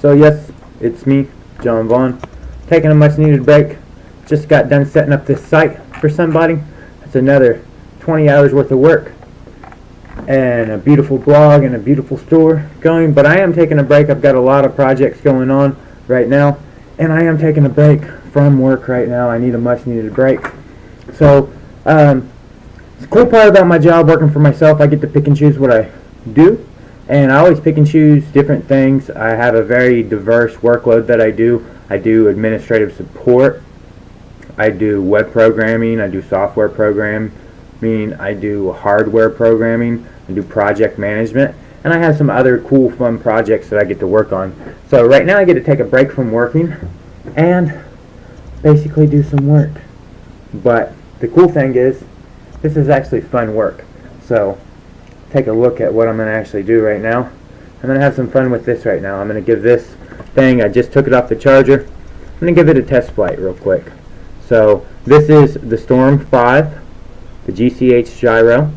So yes, it's me, John Vaughn, taking a much needed break. Just got done setting up this site for somebody. That's another 20 hours worth of work and a beautiful blog and a beautiful store going, but I am taking a break. I've got a lot of projects going on right now, and I am taking a break from work right now. I need a much needed break. So the cool part about my job working for myself, I get to pick and choose what I do, and I always pick and choose different things. I have a very diverse workload that I do. I do administrative support, I do web programming, I do software programming, I do hardware programming, I do project management, and I have some other cool fun projects that I get to work on. So right now I get to take a break from working and basically do some work. But the cool thing is, this is actually fun work. So take a look at what I'm going to actually do right now. I'm going to have some fun with this right now. I'm going to give this thing, I just took it off the charger, I'm going to give it a test flight real quick. So this is the Storm 5, the GCH gyro.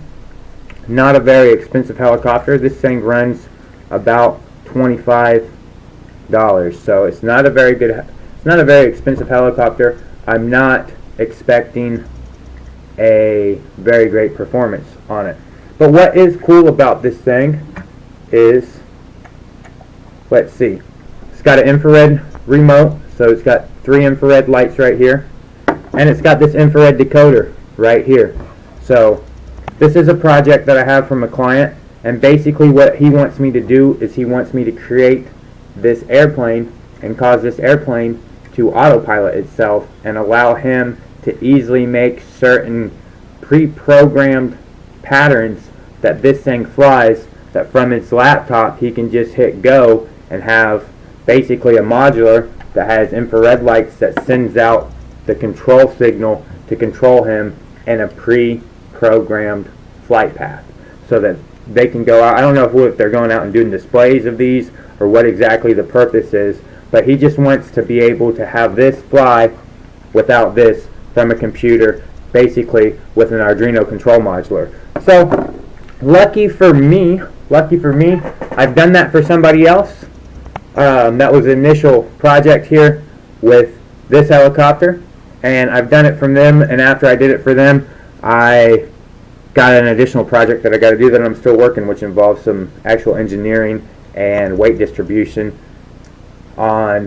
Not a very expensive helicopter. This thing runs about $25. So it's not a very expensive helicopter. I'm not expecting a very great performance on it. But what is cool about this thing is, let's see, it's got an infrared remote, so it's got 3 infrared lights right here, and it's got this infrared decoder right here. So this is a project that I have from a client, and basically what he wants me to do is he wants me to create this airplane and cause this airplane to autopilot itself and allow him to easily make certain pre-programmed patterns that this thing flies, that from its laptop he can just hit go and have basically a modular that has infrared lights that sends out the control signal to control him in a pre-programmed flight path, so that they can go out. I don't know if they're going out and doing displays of these or what exactly the purpose is, but he just wants to be able to have this fly without this from a computer, basically with an Arduino control modular. So lucky for me, I've done that for somebody else. That was the initial project here with this helicopter, and I've done it from them, and after I did it for them, I got an additional project that I got to do that I'm still working, which involves some actual engineering and weight distribution on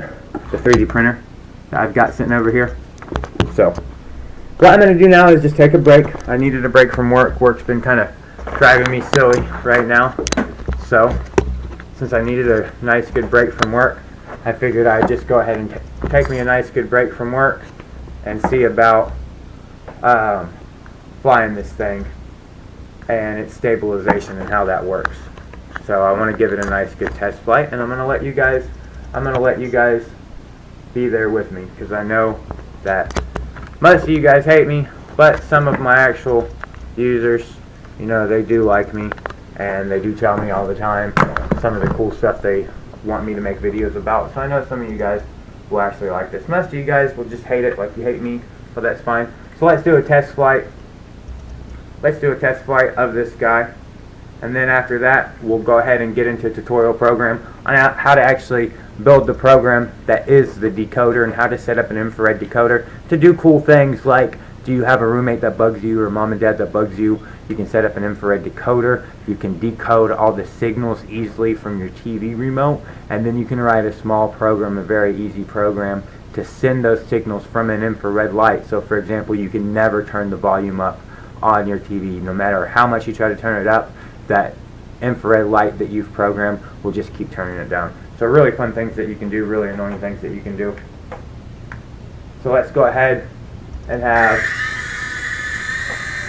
the 3D printer that I've got sitting over here. So what I'm going to do now is just take a break. I needed a break from work. Work's been kind of driving me silly right now. So since I needed a nice good break from work, I figured I'd just go ahead and take me a nice good break from work and see about flying this thing and its stabilization and how that works. So I want to give it a nice good test flight, and I'm going to let you guys be there with me, because I know that most of you guys hate me, but some of my actual users, you know, they do like me, and they do tell me all the time some of the cool stuff they want me to make videos about. So I know some of you guys will actually like this. Most of you guys will just hate it like you hate me, but that's fine. So let's do a test flight. Let's do a test flight of this guy, and then after that we'll go ahead and get into a tutorial program on how to actually build the program that is the decoder, and how to set up an infrared decoder to do cool things like, do you have a roommate that bugs you or mom and dad that bugs you? You can set up an infrared decoder. You can decode all the signals easily from your TV remote, and then you can write a small program, a very easy program, to send those signals from an infrared light. So for example, you can never turn the volume up on your TV. No matter how much you try to turn it up, that infrared light that you've programmed will just keep turning it down. So really fun things that you can do, really annoying things that you can do. So let's go ahead and have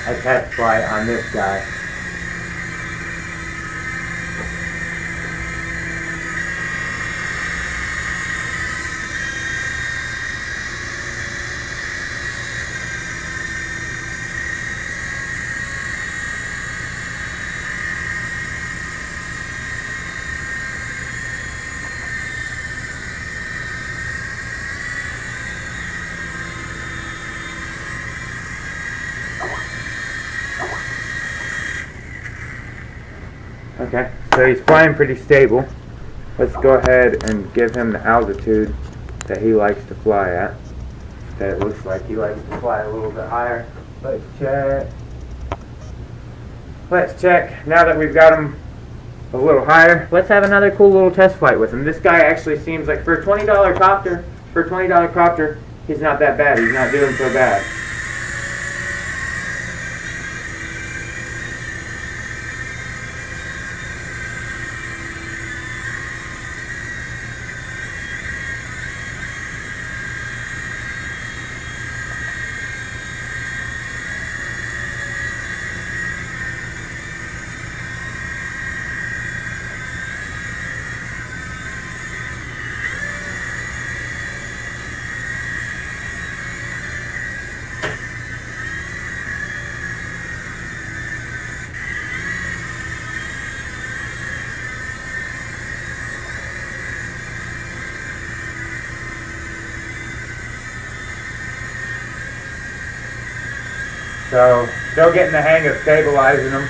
a test flight on this guy. Okay, so he's flying pretty stable. let's go ahead and give him the altitude that he likes to fly at. That it looks like he likes to fly a little bit higher. Let's check. Let's check. Now that we've got him a little higher, let's have another cool little test flight with him. This guy actually seems like, for a $20 copter, he's not that bad. He's not doing so bad. So, still getting the hang of stabilizing them.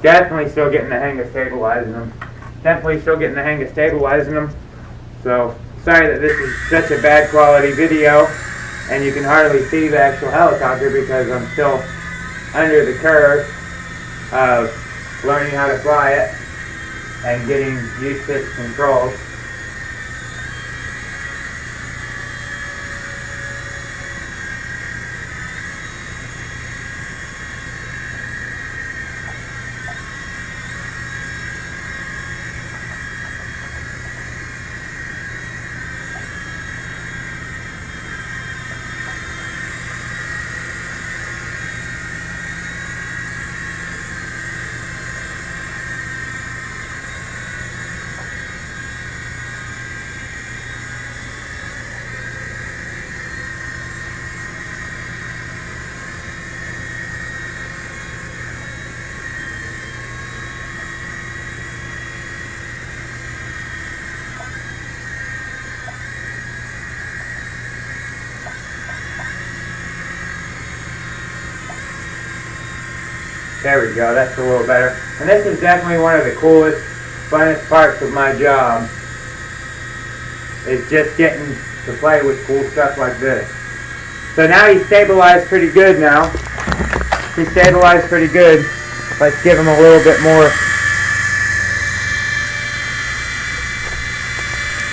Definitely still getting the hang of stabilizing them. So, sorry that this is such a bad quality video and you can hardly see the actual helicopter because I'm still under the curve of learning how to fly it and getting used to its controls. There we go, that's a little better. And this is definitely one of the coolest, funnest parts of my job. Is just getting to play with cool stuff like this. So now he's stabilized pretty good now. He's stabilized pretty good. Let's give him a little bit more.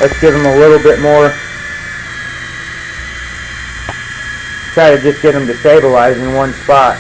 Let's give him a little bit more. Try to just get him to stabilize in one spot.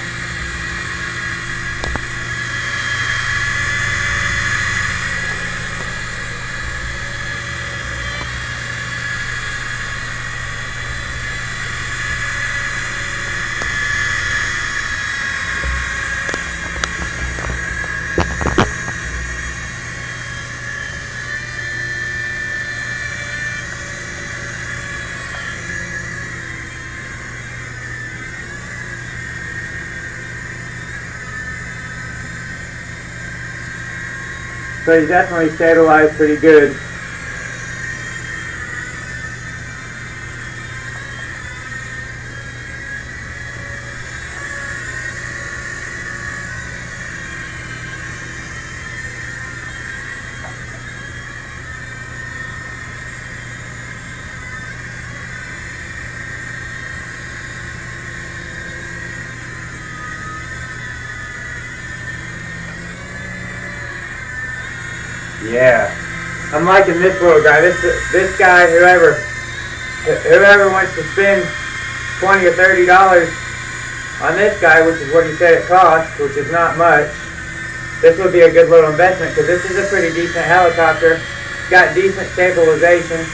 So he's definitely stabilized pretty good. Yeah, I'm liking this little guy. This guy, whoever wants to spend $20 or $30 on this guy, which is what he said it costs, which is not much, this would be a good little investment because this is a pretty decent helicopter. It's got decent stabilization.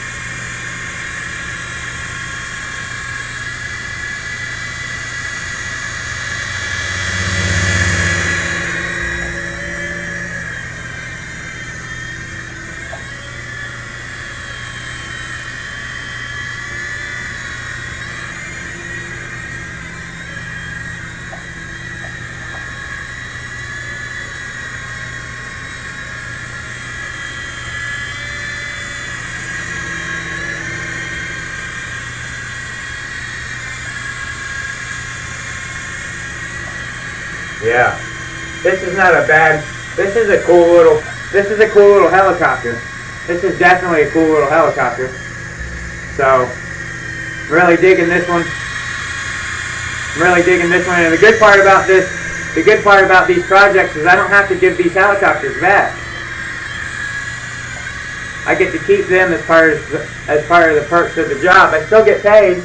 Yeah. This is not a bad, this is a cool little helicopter. This is definitely a cool little helicopter. So, really digging this one. I'm really digging this one. And the good part about these projects is I don't have to give these helicopters back. I get to keep them as part of the perks of the job. I still get paid.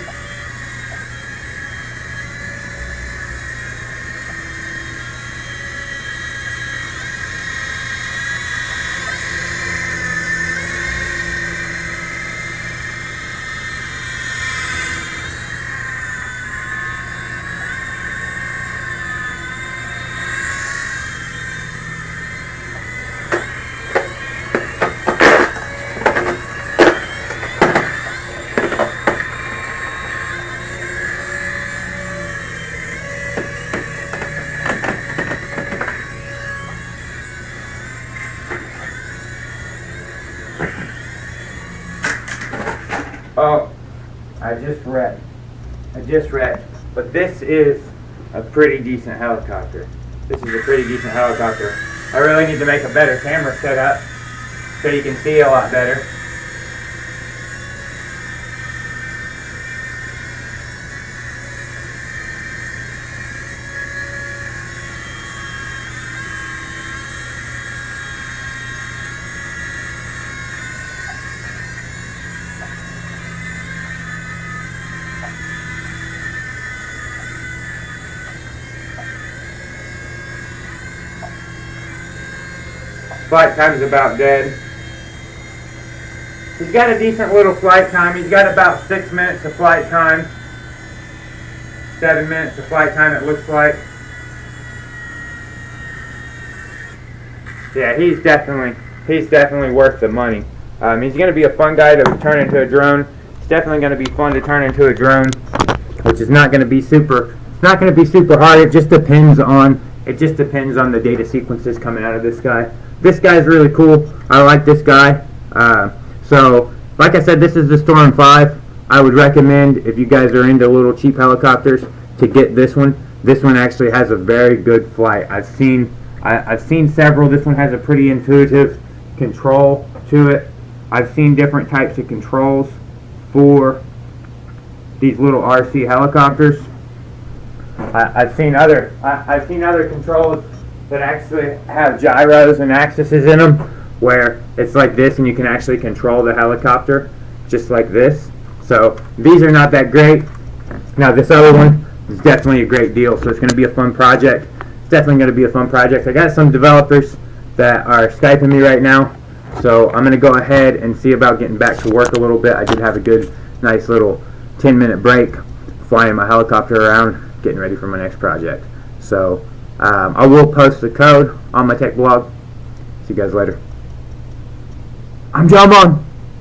Oh, I just read, but this is a pretty decent helicopter. This is a pretty decent helicopter. I really need to make a better camera setup so you can see a lot better. Flight time's about dead. He's got a decent little flight time. He's got about 6 minutes of flight time. 7 minutes of flight time it looks like. Yeah, he's definitely worth the money. He's going to be a fun guy to turn into a drone. It's definitely going to be fun to turn into a drone, which is not going to be super. It's not going to be super hard. It just depends on the data sequences coming out of this guy. This guy's really cool. I like this guy. So, like I said, this is the Storm 5. I would recommend, if you guys are into little cheap helicopters, to get this one. This one actually has a very good flight. I've seen several. This one has a pretty intuitive control to it. I've seen different types of controls for these little RC helicopters. I've seen other controls that actually have gyros and axes in them, where it's like this and you can actually control the helicopter just like this. So these are not that great. Now this other one is definitely a great deal, so it's going to be a fun project. It's definitely going to be a fun project. I got some developers that are Skyping me right now, so I'm going to go ahead and see about getting back to work a little bit. I did have a good, nice little 10-minute break flying my helicopter around, getting ready for my next project. So I will post the code on my tech blog. See you guys later. I'm John Vaughn.